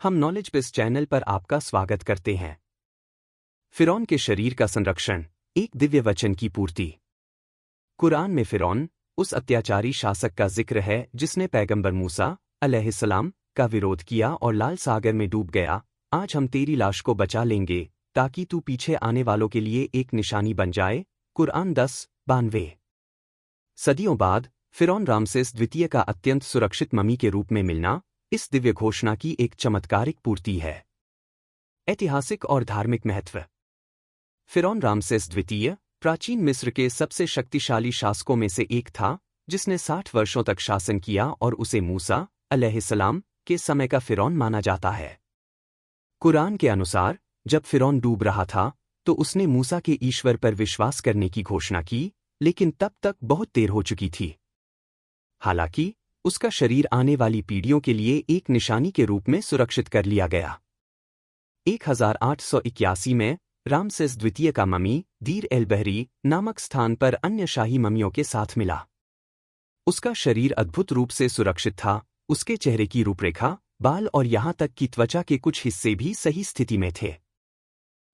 हम knowledge base channel पर आपका स्वागत करते हैं। फिरौन के शरीर का संरक्षण, एक दिव्य वचन की पूर्ति। कुरान में फिरौन उस अत्याचारी शासक का जिक्र है जिसने पैगंबर मूसा अलैहिस्सलाम का विरोध किया और लाल सागर में डूब गया। आज हम तेरी लाश को बचा लेंगे ताकि तू पीछे आने वालों के लिए एक निशानी बन जाए। कुरान 10:92। सदियों बाद फिरौन रामसेस द्वितीय का अत्यंत सुरक्षित ममी के रूप में मिलना इस दिव्य घोषणा की एक चमत्कारिक पूर्ति है। ऐतिहासिक और धार्मिक महत्व। फिरौन रामसेस द्वितीय प्राचीन मिस्र के सबसे शक्तिशाली शासकों में से एक था, जिसने 60 वर्षों तक शासन किया और उसे मूसा अलैहिस्सलाम के समय का फिरौन माना जाता है। कुरान के अनुसार जब फिरौन डूब रहा था तो उसने मूसा के ईश्वर पर विश्वास करने की घोषणा की, लेकिन तब तक बहुत देर हो चुकी थी। हालांकि उसका शरीर आने वाली पीढ़ियों के लिए एक निशानी के रूप में सुरक्षित कर लिया गया। 1881 में रामसेस द्वितीय का ममी दीर एल बहरी नामक स्थान पर अन्य शाही ममियों के साथ मिला। उसका शरीर अद्भुत रूप से सुरक्षित था। उसके चेहरे की रूपरेखा, बाल और यहां तक कि त्वचा के कुछ हिस्से भी सही स्थिति में थे।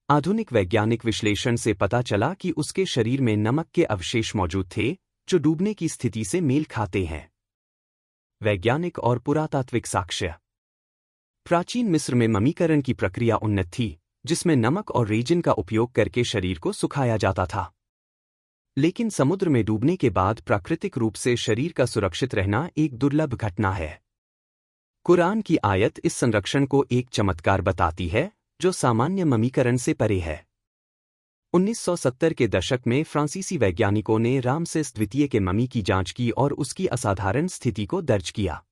आधुनिक वैज्ञानिक विश्लेषण से पता चला कि उसके शरीर में नमक के अवशेष मौजूद थे जो डूबने की स्थिति से मेल खाते हैं। वैज्ञानिक और पुरातात्विक साक्ष्य। प्राचीन मिस्र में ममीकरण की प्रक्रिया उन्नत थी, जिसमें नमक और रेजिन का उपयोग करके शरीर को सुखाया जाता था। लेकिन समुद्र में डूबने के बाद प्राकृतिक रूप से शरीर का सुरक्षित रहना एक दुर्लभ घटना है। कुरान की आयत इस संरक्षण को एक चमत्कार बताती है जो सामान्य ममीकरण से परे है। 1970 के दशक में फ्रांसीसी वैज्ञानिकों ने रामसेस द्वितीय के ममी की जांच की और उसकी असाधारण स्थिति को दर्ज किया।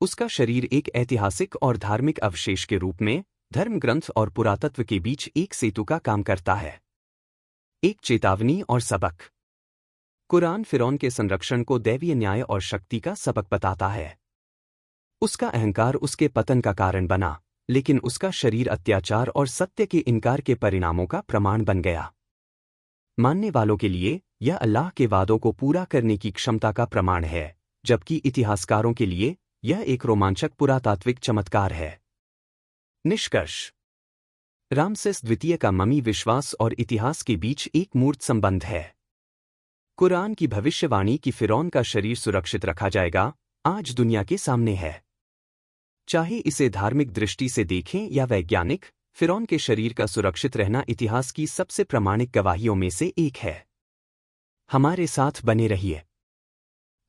उसका शरीर एक ऐतिहासिक और धार्मिक अवशेष के रूप में धर्म ग्रंथ और पुरातत्व के बीच एक सेतु का काम करता है। एक चेतावनी और सबक। कुरान फिरौन के संरक्षण को दैवीय न्याय और शक्ति का सबक बताता है। उसका अहंकार उसके पतन का कारण बना, लेकिन उसका शरीर अत्याचार और सत्य के इनकार के परिणामों का प्रमाण बन गया। मानने वालों के लिए यह अल्लाह के वादों को पूरा करने की क्षमता का प्रमाण है, जबकि इतिहासकारों के लिए यह एक रोमांचक पुरातात्विक चमत्कार है। निष्कर्ष। रामसेस द्वितीय का ममी विश्वास और इतिहास के बीच एक मूर्त संबंध है। कुरान की भविष्यवाणी कि फिरौन का शरीर सुरक्षित रखा जाएगा आज दुनिया के सामने है। चाहे इसे धार्मिक दृष्टि से देखें या वैज्ञानिक, फिरौन के शरीर का सुरक्षित रहना इतिहास की सबसे प्रामाणिक गवाहियों में से एक है। हमारे साथ बने रहिए।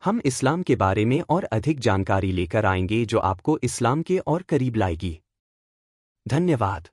हम इस्लाम के बारे में और अधिक जानकारी लेकर आएंगे जो आपको इस्लाम के और करीब लाएगी। धन्यवाद।